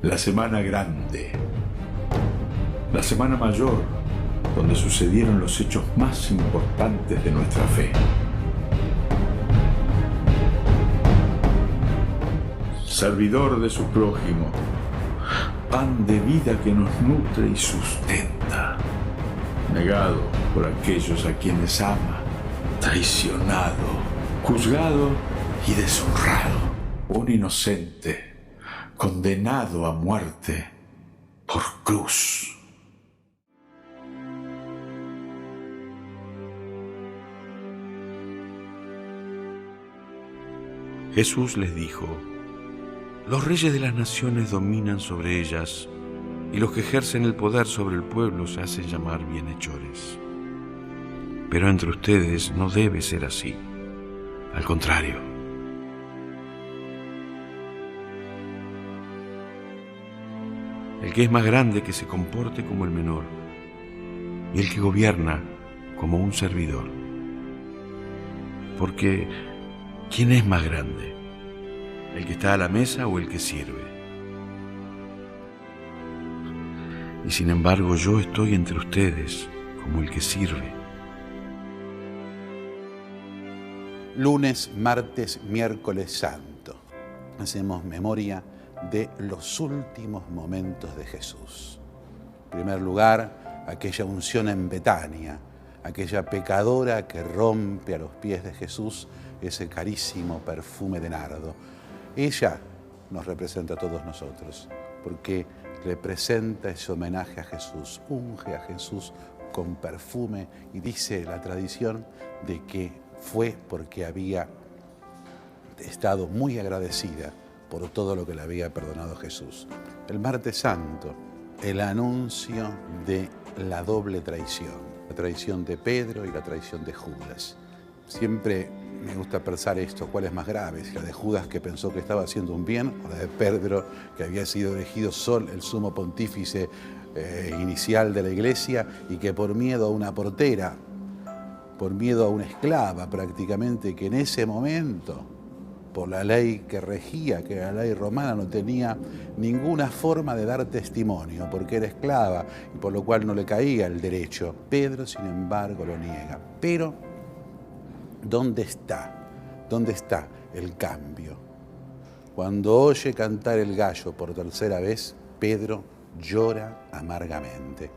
la Semana Grande, la Semana Mayor, donde sucedieron los hechos más importantes de nuestra fe. Servidor de su prójimo, pan de vida que nos nutre y sustenta, negado por aquellos a quienes ama, traicionado, juzgado y deshonrado, un inocente condenado a muerte por cruz. Jesús les dijo: los reyes de las naciones dominan sobre ellas, y los que ejercen el poder sobre el pueblo se hacen llamar bienhechores. Pero entre ustedes no debe ser así. Al contrario. El que es más grande que se comporte como el menor, y el que gobierna como un servidor. Porque, ¿quién es más grande? ¿El que está a la mesa o el que sirve? Y sin embargo yo estoy entre ustedes como el que sirve. Lunes, martes, miércoles santo. Hacemos memoria de los últimos momentos de Jesús. En primer lugar, aquella unción en Betania, aquella pecadora que rompe a los pies de Jesús ese carísimo perfume de nardo. Ella nos representa a todos nosotros, porque representa ese homenaje a Jesús, unge a Jesús con perfume, y dice la tradición de que fue porque había estado muy agradecida por todo lo que le había perdonado Jesús. El martes santo, el anuncio de la doble traición, la traición de Pedro y la traición de Judas. Siempre me gusta pensar esto, ¿cuál es más grave? Si la de Judas, que pensó que estaba haciendo un bien, o la de Pedro, que había sido elegido el sumo pontífice inicial de la iglesia, y que por miedo a una portera, por miedo a una esclava prácticamente, que en ese momento, por la ley que regía, que la ley romana, no tenía ninguna forma de dar testimonio, porque era esclava, y por lo cual no le caía el derecho. Pedro, sin embargo, lo niega. Pero, ¿dónde está? ¿Dónde está el cambio? Cuando oye cantar el gallo por tercera vez, Pedro llora amargamente.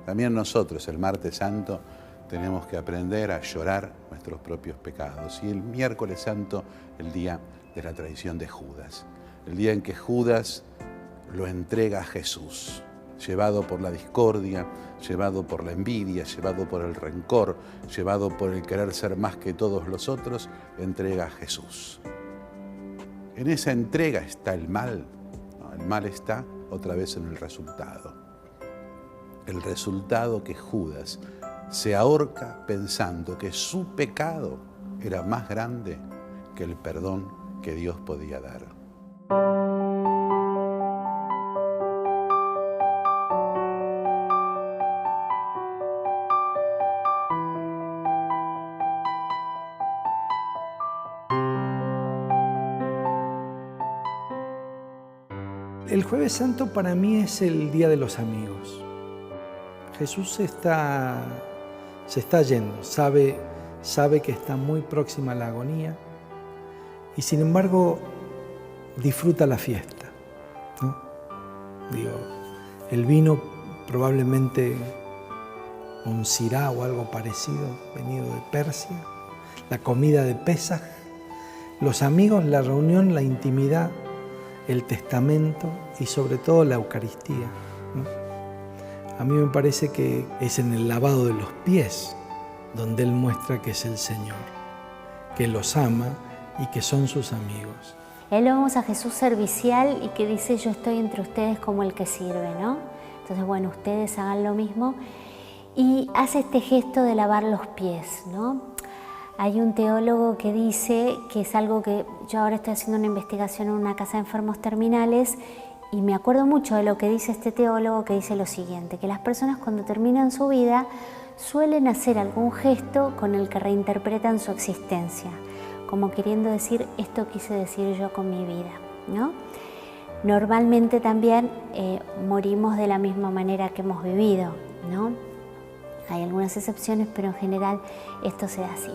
También nosotros, el martes santo, tenemos que aprender a llorar nuestros propios pecados. Y el miércoles santo, el día de la traición de Judas. El día en que Judas lo entrega a Jesús, llevado por la discordia, llevado por la envidia, llevado por el rencor, llevado por el querer ser más que todos los otros, entrega a Jesús. En esa entrega está el mal. No, el mal está otra vez en el resultado. El resultado que Judas se ahorca pensando que su pecado era más grande que el perdón que Dios podía dar. El Jueves Santo para mí es el Día de los Amigos. Jesús se está yendo, sabe que está muy próxima a la agonía, y sin embargo disfruta la fiesta, ¿no? El vino probablemente un sirá o algo parecido, venido de Persia, la comida de Pesaj, los amigos, la reunión, la intimidad, el testamento y sobre todo la Eucaristía, ¿no? A mí me parece que es en el lavado de los pies donde Él muestra que es el Señor, que los ama y que son sus amigos. Ahí lo vemos a Jesús servicial y que dice: yo estoy entre ustedes como el que sirve, ¿no? Entonces, bueno, ustedes hagan lo mismo. Y hace este gesto de lavar los pies, ¿no? Hay un teólogo que dice que es algo que yo ahora estoy haciendo una investigación en una casa de enfermos terminales, y me acuerdo mucho de lo que dice este teólogo, que dice lo siguiente: que las personas cuando terminan su vida suelen hacer algún gesto con el que reinterpretan su existencia, como queriendo decir: esto quise decir yo con mi vida, ¿no? normalmente también morimos de la misma manera que hemos vivido, ¿no? Hay algunas excepciones, pero en general esto se da así.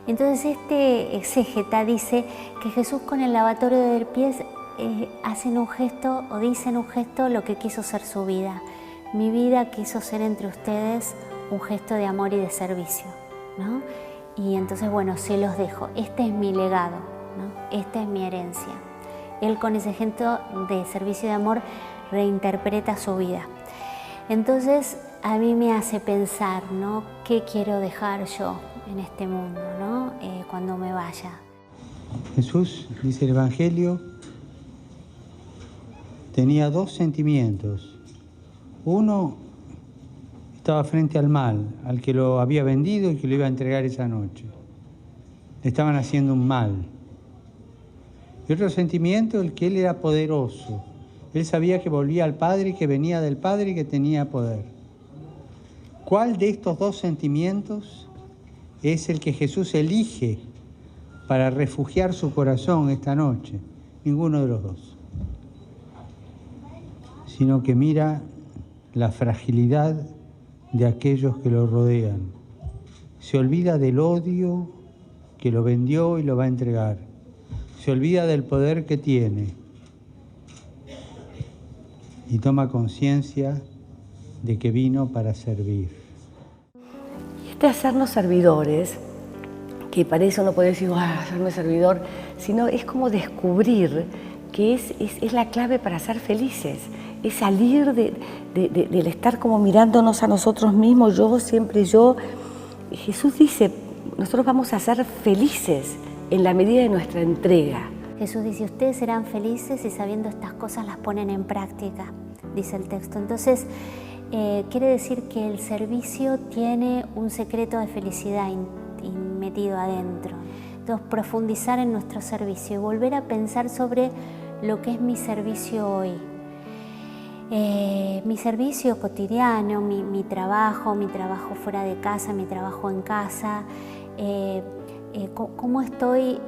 Entonces este exégeta dice que Jesús con el lavatorio de pies hacen un gesto o dicen un gesto lo que quiso ser su vida. Mi vida quiso ser entre ustedes un gesto de amor y de servicio, ¿no? Y entonces, bueno, se los dejo. Este es mi legado, ¿no? Esta es mi herencia. Él con ese gesto de servicio y de amor reinterpreta su vida. Entonces, a mí me hace pensar, ¿no? ¿Qué quiero dejar yo en este mundo, ¿no? Cuando me vaya? Jesús, dice el Evangelio, tenía dos sentimientos. Uno, estaba frente al mal, al que lo había vendido y que lo iba a entregar esa noche. Le estaban haciendo un mal. Y otro sentimiento, el que él era poderoso. Él sabía que volvía al Padre, que venía del Padre y que tenía poder. ¿Cuál de estos dos sentimientos es el que Jesús elige para refugiar su corazón esta noche? Ninguno de los dos. Sino que mira la fragilidad de aquellos que lo rodean. Se olvida del odio que lo vendió y lo va a entregar. Se olvida del poder que tiene y toma conciencia de que vino para servir. Este hacernos servidores, que para eso no puede decir, hacerme servidor, sino es como descubrir que es la clave para ser felices, es salir del estar como mirándonos a nosotros mismos, yo, siempre yo. Jesús dice, nosotros vamos a ser felices en la medida de nuestra entrega. Jesús dice, ustedes serán felices y sabiendo estas cosas las ponen en práctica, dice el texto. Entonces, quiere decir que el servicio tiene un secreto de felicidad metido adentro. Entonces, profundizar en nuestro servicio y volver a pensar sobre lo que es mi servicio hoy. Mi servicio cotidiano, mi trabajo fuera de casa, mi trabajo en casa, ¿cómo estoy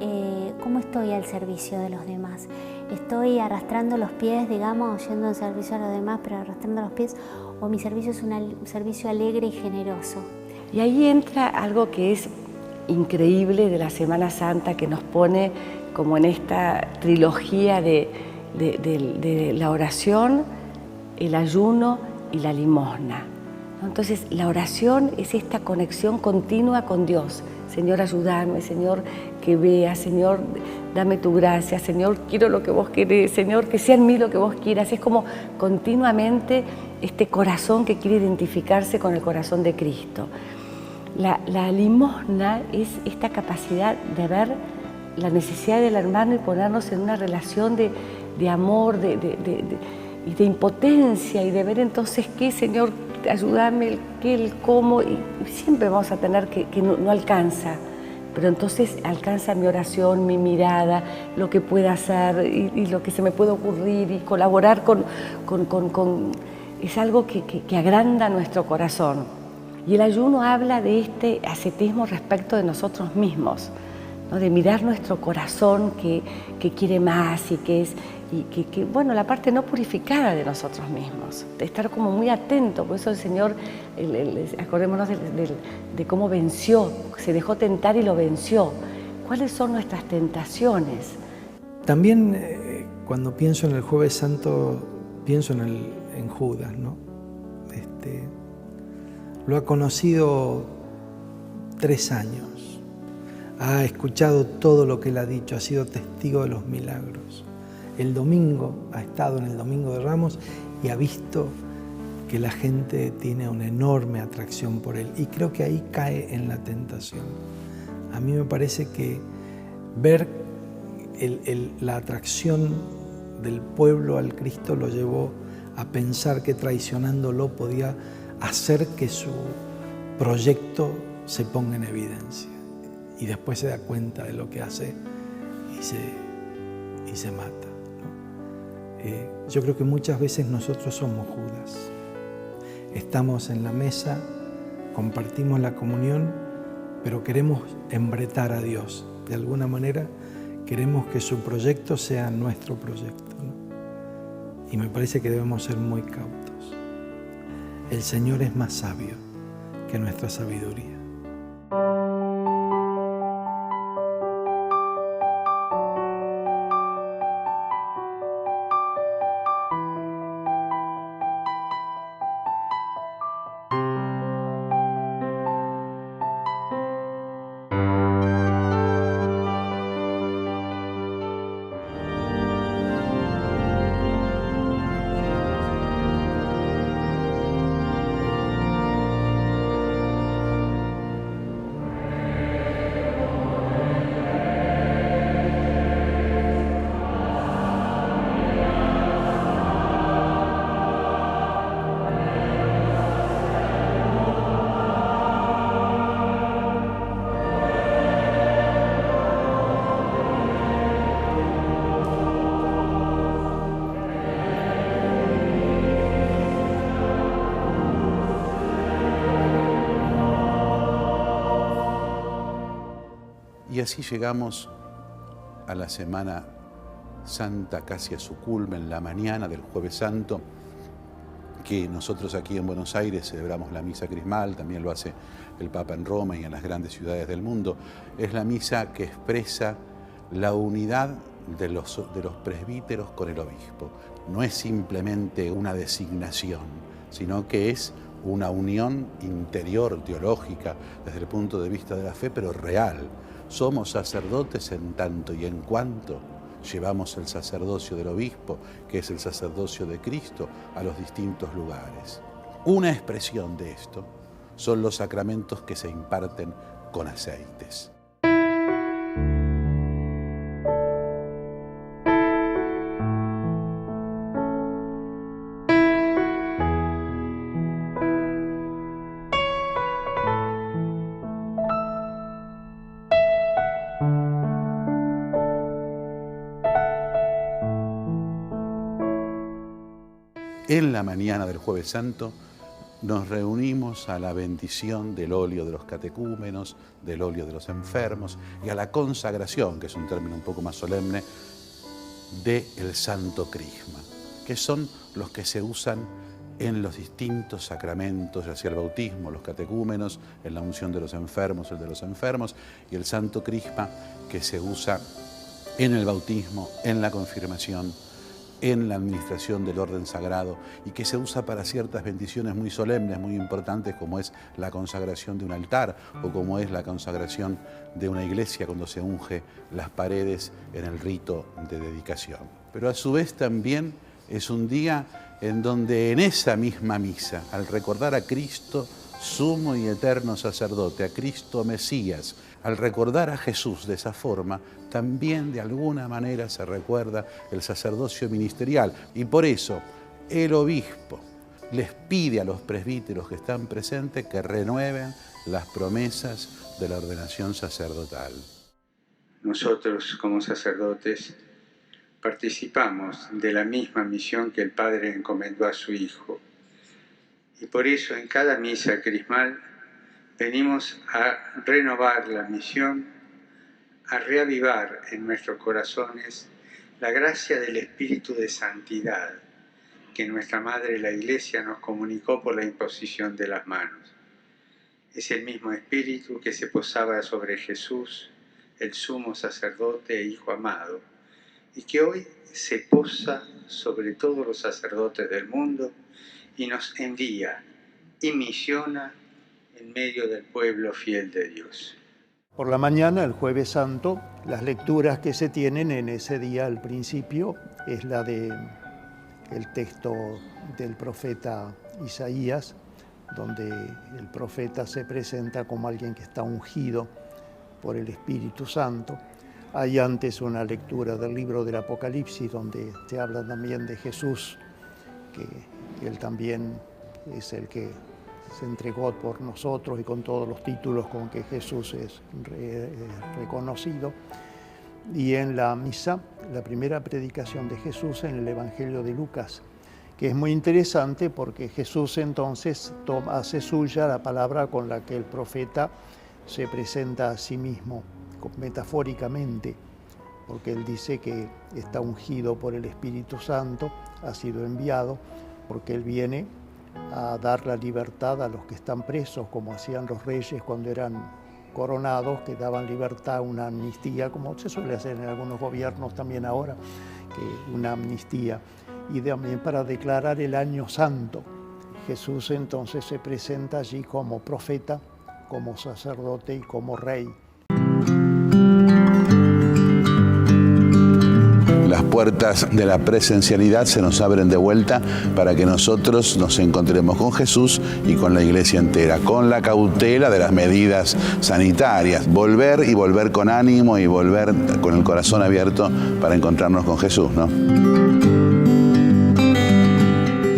al servicio de los demás? ¿Estoy arrastrando los pies, digamos, yendo en servicio a los demás, pero arrastrando los pies? ¿O mi servicio es un servicio alegre y generoso? Y ahí entra algo que es increíble de la Semana Santa, que nos pone como en esta trilogía de la oración, el ayuno y la limosna. Entonces, la oración es esta conexión continua con Dios. Señor, ayúdame, Señor, que vea, Señor, dame tu gracia, Señor, quiero lo que vos querés, Señor, que sea en mí lo que vos quieras. Es como continuamente este corazón que quiere identificarse con el corazón de Cristo. La limosna es esta capacidad de ver la necesidad del hermano y ponernos en una relación de amor, y de impotencia, y de ver entonces qué, Señor, ayúdame, el qué, el cómo, y siempre vamos a tener que no alcanza, pero entonces alcanza mi oración, mi mirada, lo que pueda hacer y lo que se me puede ocurrir y colaborar con es algo que agranda nuestro corazón. Y el ayuno habla de este ascetismo respecto de nosotros mismos, ¿no? De mirar nuestro corazón que quiere más y que bueno, la parte no purificada de nosotros mismos, de estar como muy atento. Por eso el Señor, acordémonos de cómo venció, se dejó tentar y lo venció. ¿Cuáles son nuestras tentaciones? También cuando pienso en el Jueves Santo, pienso en Judas, ¿no? Lo ha conocido 3 años, ha escuchado todo lo que él ha dicho, ha sido testigo de los milagros. El domingo, ha estado en el Domingo de Ramos y ha visto que la gente tiene una enorme atracción por él. Y creo que ahí cae en la tentación. A mí me parece que ver la atracción del pueblo al Cristo lo llevó a pensar que traicionándolo podía hacer que su proyecto se ponga en evidencia. Y después se da cuenta de lo que hace y se mata. Yo creo que muchas veces nosotros somos Judas. Estamos en la mesa, compartimos la comunión, pero queremos embretar a Dios. De alguna manera queremos que su proyecto sea nuestro proyecto, ¿no? Y me parece que debemos ser muy cautos. El Señor es más sabio que nuestra sabiduría. Y así llegamos a la Semana Santa, casi a su culmen, la mañana del Jueves Santo, que nosotros aquí en Buenos Aires celebramos la misa crismal, también lo hace el Papa en Roma y en las grandes ciudades del mundo. Es la misa que expresa la unidad de los presbíteros con el obispo. No es simplemente una designación, sino que es una unión interior, teológica, desde el punto de vista de la fe, pero real. Somos sacerdotes en tanto y en cuanto llevamos el sacerdocio del obispo, que es el sacerdocio de Cristo, a los distintos lugares. Una expresión de esto son los sacramentos que se imparten con aceites. En la mañana del Jueves Santo nos reunimos a la bendición del óleo de los catecúmenos, del óleo de los enfermos y a la consagración, que es un término un poco más solemne, del Santo Crisma, que son los que se usan en los distintos sacramentos, ya sea el bautismo, los catecúmenos, en la unción de los enfermos, el de los enfermos, y el Santo Crisma, que se usa en el bautismo, en la confirmación, en la administración del orden sagrado, y que se usa para ciertas bendiciones muy solemnes, muy importantes, como es la consagración de un altar o como es la consagración de una iglesia cuando se unge las paredes en el rito de dedicación. Pero a su vez también es un día en donde en esa misma misa, al recordar a Cristo, sumo y eterno sacerdote, a Cristo Mesías, al recordar a Jesús de esa forma, también de alguna manera se recuerda el sacerdocio ministerial. Y por eso el obispo les pide a los presbíteros que están presentes que renueven las promesas de la ordenación sacerdotal. Nosotros, como sacerdotes, participamos de la misma misión que el Padre encomendó a su Hijo. Y por eso en cada misa crismal venimos a renovar la misión, a reavivar en nuestros corazones la gracia del Espíritu de Santidad que nuestra Madre la Iglesia nos comunicó por la imposición de las manos. Es el mismo Espíritu que se posaba sobre Jesús, el sumo sacerdote e Hijo amado, y que hoy se posa sobre todos los sacerdotes del mundo y nos envía y misiona en medio del pueblo fiel de Dios. Por la mañana, el Jueves Santo, las lecturas que se tienen en ese día al principio es la del texto del profeta Isaías, donde el profeta se presenta como alguien que está ungido por el Espíritu Santo. Hay antes una lectura del libro del Apocalipsis, donde se habla también de Jesús, que él también es el que se entregó por nosotros y con todos los títulos con que Jesús es reconocido. Y en la misa, la primera predicación de Jesús en el Evangelio de Lucas, que es muy interesante porque Jesús entonces hace suya la palabra con la que el profeta se presenta a sí mismo, metafóricamente, porque él dice que está ungido por el Espíritu Santo, ha sido enviado, porque Él viene a dar la libertad a los que están presos, como hacían los reyes cuando eran coronados, que daban libertad, una amnistía, como se suele hacer en algunos gobiernos también ahora, que una amnistía, y también para declarar el año santo. Jesús entonces se presenta allí como profeta, como sacerdote y como rey. Las puertas de la presencialidad se nos abren de vuelta para que nosotros nos encontremos con Jesús y con la iglesia entera, con la cautela de las medidas sanitarias. Volver y volver con ánimo y volver con el corazón abierto para encontrarnos con Jesús, ¿no?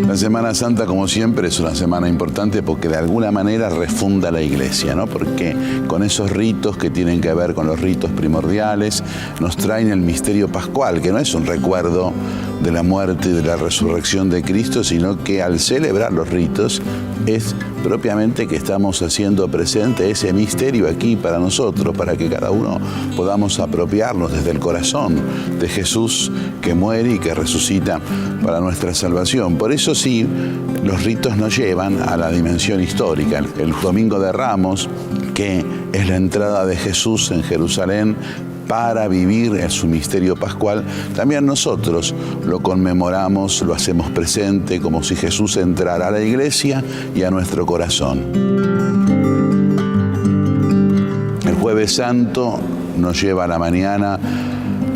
La Semana Santa, como siempre, es una semana importante porque de alguna manera refunda la Iglesia, ¿no? Porque con esos ritos que tienen que ver con los ritos primordiales, nos traen el misterio pascual, que no es un recuerdo de la muerte y de la resurrección de Cristo, sino que al celebrar los ritos es propiamente que estamos haciendo presente ese misterio aquí para nosotros, para que cada uno podamos apropiarnos desde el corazón de Jesús que muere y que resucita para nuestra salvación. Por eso sí, los ritos nos llevan a la dimensión histórica. El Domingo de Ramos, que es la entrada de Jesús en Jerusalén para vivir en su misterio pascual, también nosotros lo conmemoramos, lo hacemos presente como si Jesús entrara a la iglesia y a nuestro corazón. El Jueves Santo nos lleva a la mañana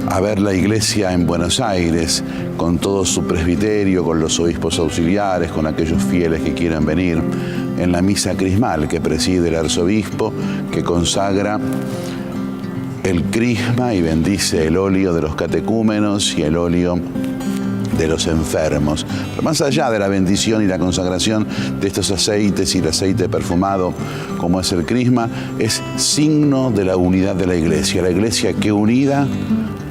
a ver la iglesia en Buenos Aires, con todo su presbiterio, con los obispos auxiliares, con aquellos fieles que quieran venir, en la misa crismal que preside el arzobispo, que consagra el crisma y bendice el óleo de los catecúmenos y el óleo de los enfermos. Pero más allá de la bendición y la consagración de estos aceites y el aceite perfumado, como es el crisma, es signo de la unidad de la iglesia que unida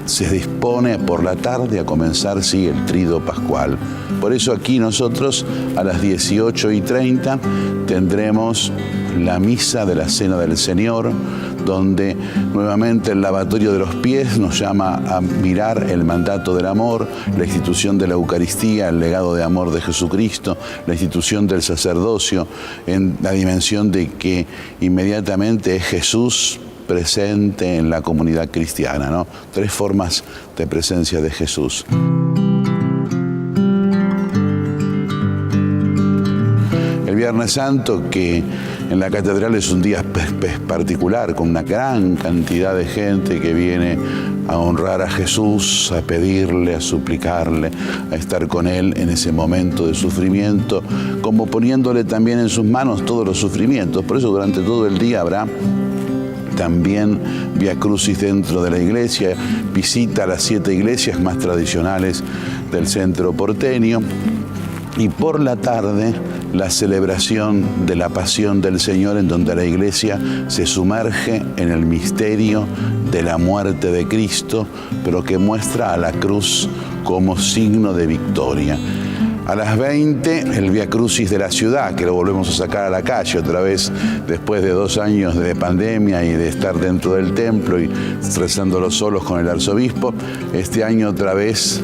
se dispone por la tarde a comenzar, sí, el trido pascual. Por eso aquí nosotros a las 18:30 tendremos la misa de la Cena del Señor, donde nuevamente el lavatorio de los pies nos llama a mirar el mandato del amor, la institución de la Eucaristía, el legado de amor de Jesucristo, la institución del sacerdocio, en la dimensión de que inmediatamente es Jesús presente en la comunidad cristiana, ¿no? 3 formas de presencia de Jesús. El Viernes Santo, que en la catedral es un día particular, con una gran cantidad de gente que viene a honrar a Jesús, a pedirle, a suplicarle, a estar con Él en ese momento de sufrimiento, como poniéndole también en sus manos todos los sufrimientos. Por eso durante todo el día habrá también Vía Crucis dentro de la iglesia, visita a las 7 iglesias más tradicionales del centro porteño, y por la tarde la celebración de la Pasión del Señor, en donde la iglesia se sumerge en el misterio de la muerte de Cristo, pero que muestra a la cruz como signo de victoria. A las 20, el Vía Crucis de la ciudad, que lo volvemos a sacar a la calle otra vez, después de 2 años de pandemia y de estar dentro del templo y rezándolo solos con el arzobispo. Este año otra vez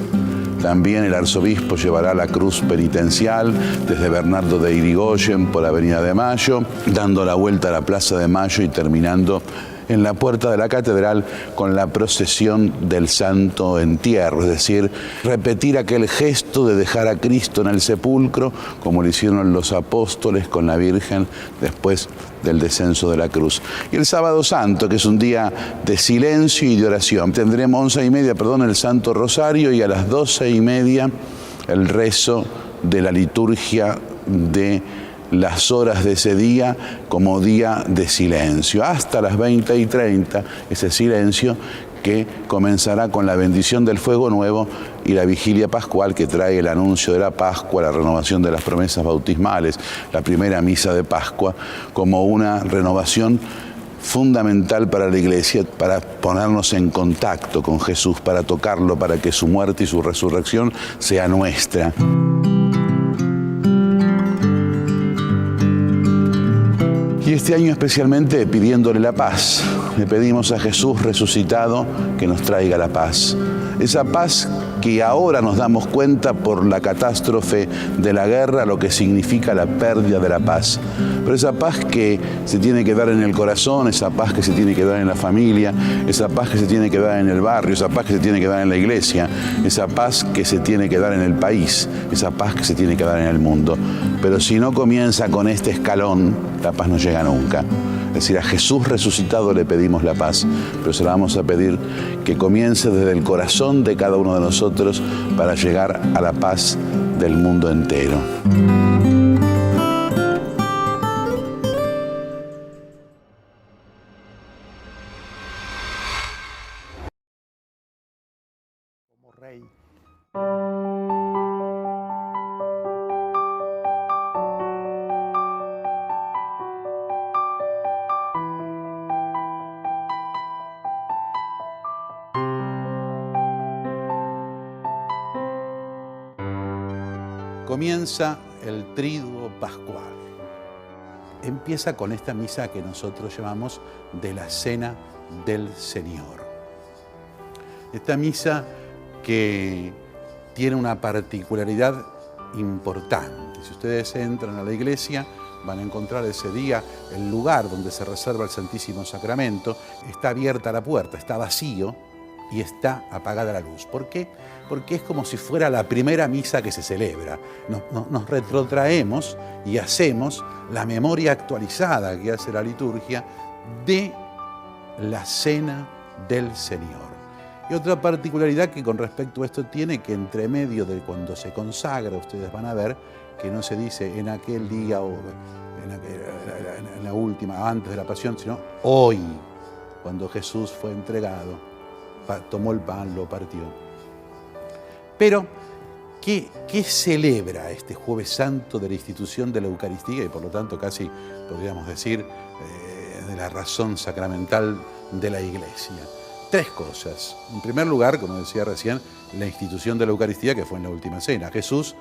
también el arzobispo llevará la cruz penitencial desde Bernardo de Irigoyen por Avenida de Mayo, dando la vuelta a la Plaza de Mayo y terminando en la puerta de la catedral con la procesión del Santo Entierro, es decir, repetir aquel gesto de dejar a Cristo en el sepulcro, como lo hicieron los apóstoles con la Virgen después del descenso de la cruz. Y el Sábado Santo, que es un día de silencio y de oración. Tendremos 11:30, el Santo Rosario, y a las 12:30 el rezo de la liturgia de las horas de ese día como día de silencio, hasta las 20:30, ese silencio que comenzará con la bendición del fuego nuevo y la vigilia pascual, que trae el anuncio de la Pascua, la renovación de las promesas bautismales, la primera misa de Pascua, como una renovación fundamental para la iglesia, para ponernos en contacto con Jesús, para tocarlo, para que su muerte y su resurrección sea nuestra. Y este año especialmente pidiéndole la paz. Le pedimos a Jesús resucitado que nos traiga la paz. Esa paz que ahora nos damos cuenta por la catástrofe de la guerra lo que significa la pérdida de la paz. Pero esa paz que se tiene que dar en el corazón, esa paz que se tiene que dar en la familia, esa paz que se tiene que dar en el barrio, esa paz que se tiene que dar en la iglesia, esa paz que se tiene que dar en el país, esa paz que se tiene que dar en el mundo. Pero si no comienza con este escalón, la paz no llega nunca. Es decir, a Jesús resucitado le pedimos la paz, pero se la vamos a pedir que comience desde el corazón de cada uno de nosotros para llegar a la paz del mundo entero. Como rey. Comienza el Triduo Pascual. Empieza con esta misa que nosotros llamamos de la Cena del Señor. Esta misa que tiene una particularidad importante. Si ustedes entran a la iglesia, van a encontrar ese día el lugar donde se reserva el Santísimo Sacramento. Está abierta la puerta, está vacío y está apagada la luz. ¿Por qué? Porque es como si fuera la primera misa que se celebra. Nos retrotraemos y hacemos la memoria actualizada que hace la liturgia de la Cena del Señor. Y otra particularidad que con respecto a esto tiene, que entre medio de cuando se consagra, ustedes van a ver que no se dice en aquel día o en la última, antes de la pasión, sino hoy, cuando Jesús fue entregado, tomó el pan, lo partió. Pero, ¿qué celebra este Jueves Santo de la institución de la Eucaristía y por lo tanto casi podríamos decir de la razón sacramental de la Iglesia? Tres cosas. En primer lugar, como decía recién, la institución de la Eucaristía que fue en la última cena. Jesús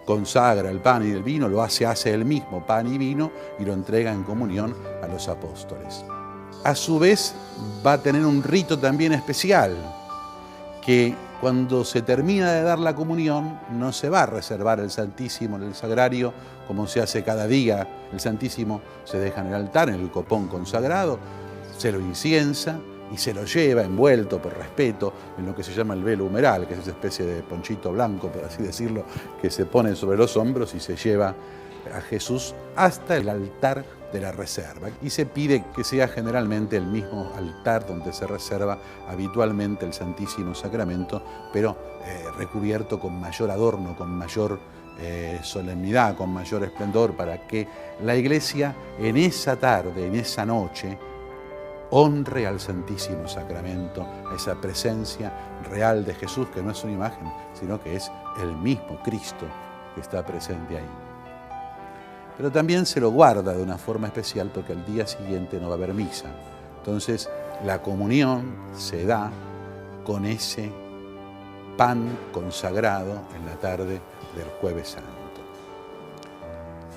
consagra el pan y el vino, lo hace él mismo, pan y vino, y lo entrega en comunión a los apóstoles. A su vez, va a tener un rito también especial, que cuando se termina de dar la comunión, no se va a reservar el Santísimo en el sagrario, como se hace cada día. El Santísimo se deja en el altar, en el copón consagrado, se lo inciensa y se lo lleva envuelto por respeto en lo que se llama el velo humeral, que es esa especie de ponchito blanco, por así decirlo, que se pone sobre los hombros y se lleva a Jesús hasta el altar de la reserva. Y se pide que sea generalmente el mismo altar donde se reserva habitualmente el Santísimo Sacramento, pero recubierto con mayor adorno, con mayor solemnidad, con mayor esplendor, para que la Iglesia en esa tarde, en esa noche, honre al Santísimo Sacramento, a esa presencia real de Jesús, que no es una imagen, sino que es el mismo Cristo que está presente ahí. Pero también se lo guarda de una forma especial porque al día siguiente no va a haber misa. Entonces, la comunión se da con ese pan consagrado en la tarde del Jueves Santo.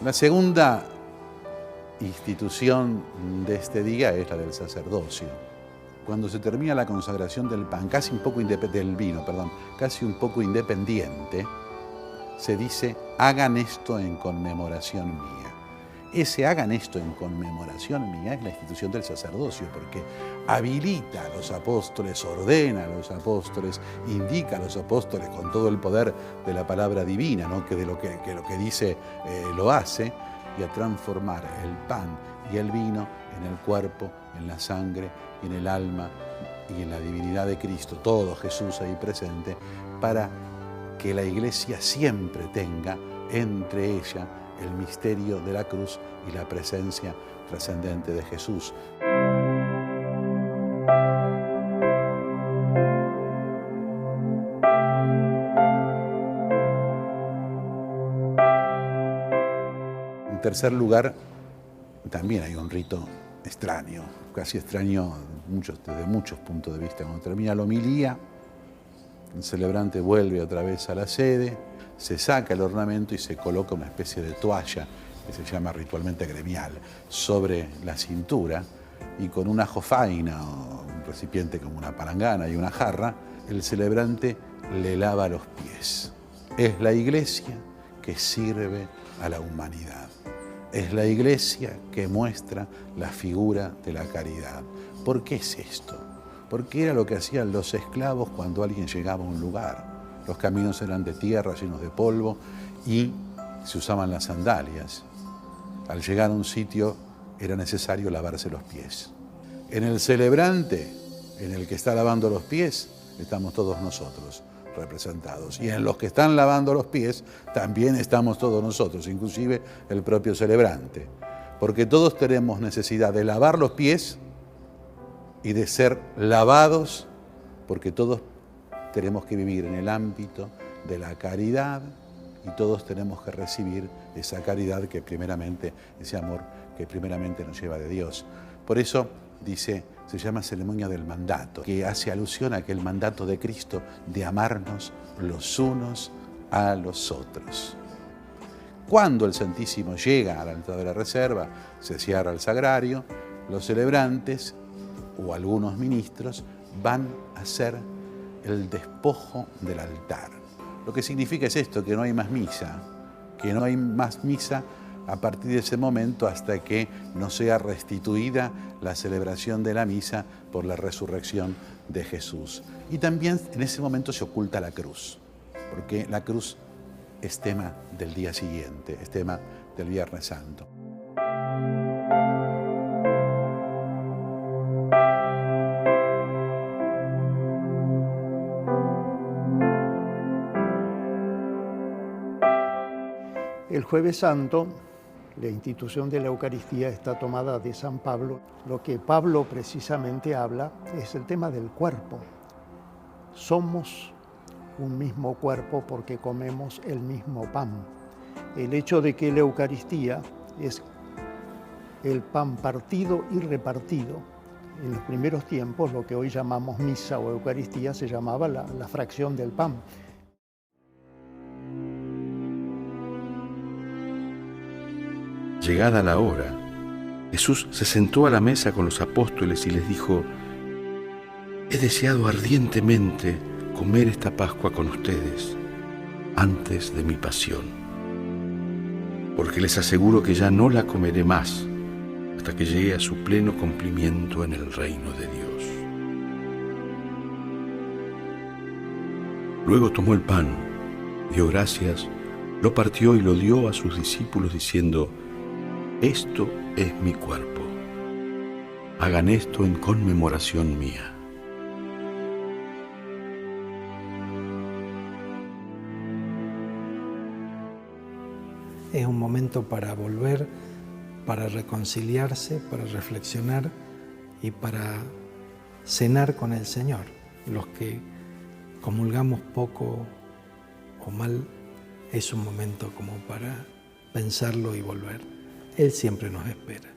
La segunda institución de este día es la del sacerdocio. Cuando se termina la consagración del pan, casi un poco independiente, se dice, hagan esto en conmemoración mía. Ese hagan esto en conmemoración mía es la institución del sacerdocio, porque habilita a los apóstoles, ordena a los apóstoles, indica a los apóstoles con todo el poder de la palabra divina, ¿no? que lo que dice lo hace, y a transformar el pan y el vino en el cuerpo, en la sangre, en el alma y en la divinidad de Cristo, todo Jesús ahí presente, para que la Iglesia siempre tenga entre ella el misterio de la cruz y la presencia trascendente de Jesús. En tercer lugar, también hay un rito extraño, casi extraño desde muchos puntos de vista. Cuando termina la homilía, el celebrante vuelve otra vez a la sede, se saca el ornamento y se coloca una especie de toalla, que se llama ritualmente gremial, sobre la cintura, y con una jofaina o un recipiente como una palangana y una jarra, el celebrante le lava los pies. Es la iglesia que sirve a la humanidad. Es la iglesia que muestra la figura de la caridad. ¿Por qué es esto? Porque era lo que hacían los esclavos cuando alguien llegaba a un lugar. Los caminos eran de tierra, llenos de polvo, y se usaban las sandalias. Al llegar a un sitio era necesario lavarse los pies. En el celebrante, en el que está lavando los pies, estamos todos nosotros representados. Y en los que están lavando los pies también estamos todos nosotros, inclusive el propio celebrante. Porque todos tenemos necesidad de lavar los pies y de ser lavados, porque todos tenemos que vivir en el ámbito de la caridad y todos tenemos que recibir esa caridad que primeramente, ese amor que primeramente nos lleva de Dios. Por eso dice, se llama ceremonia del mandato, que hace alusión a aquel mandato de Cristo de amarnos los unos a los otros. Cuando el Santísimo llega a la entrada de la reserva, se cierra el sagrario, los celebrantes o algunos ministros van a hacer el despojo del altar. Lo que significa es esto, que no hay más misa, a partir de ese momento hasta que no sea restituida la celebración de la misa por la resurrección de Jesús. Y también en ese momento se oculta la cruz, porque la cruz es tema del día siguiente, es tema del Viernes Santo. El Jueves Santo, la institución de la Eucaristía está tomada de San Pablo. Lo que Pablo precisamente habla es el tema del cuerpo. Somos un mismo cuerpo porque comemos el mismo pan. El hecho de que la Eucaristía es el pan partido y repartido. En los primeros tiempos, lo que hoy llamamos misa o Eucaristía se llamaba la fracción del pan. Llegada la hora, Jesús se sentó a la mesa con los apóstoles y les dijo: he deseado ardientemente comer esta Pascua con ustedes antes de mi pasión, porque les aseguro que ya no la comeré más hasta que llegue a su pleno cumplimiento en el reino de Dios. Luego tomó el pan, dio gracias, lo partió y lo dio a sus discípulos diciendo: esto es mi cuerpo. Hagan esto en conmemoración mía. Es un momento para volver, para reconciliarse, para reflexionar y para cenar con el Señor. Los que comulgamos poco o mal, es un momento como para pensarlo y volver. Él siempre nos espera.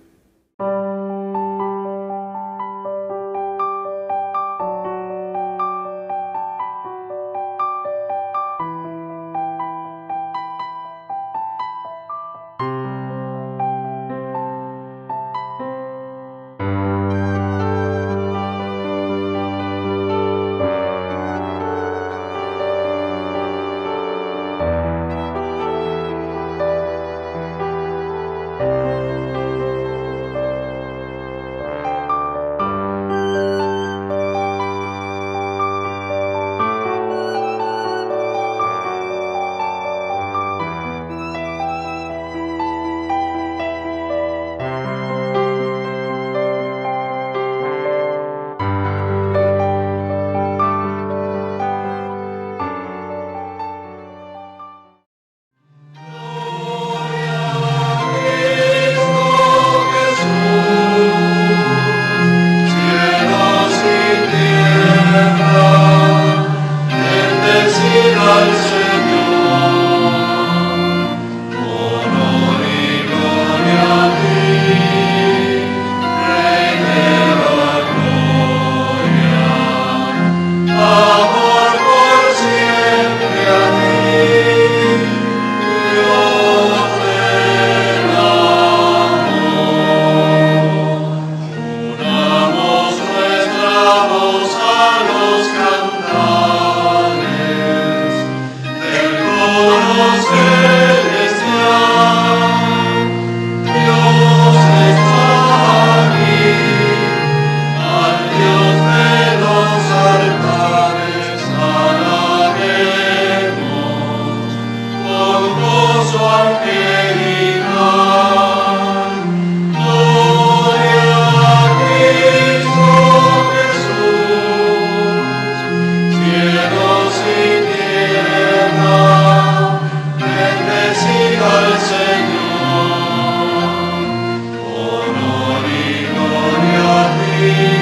Thank you.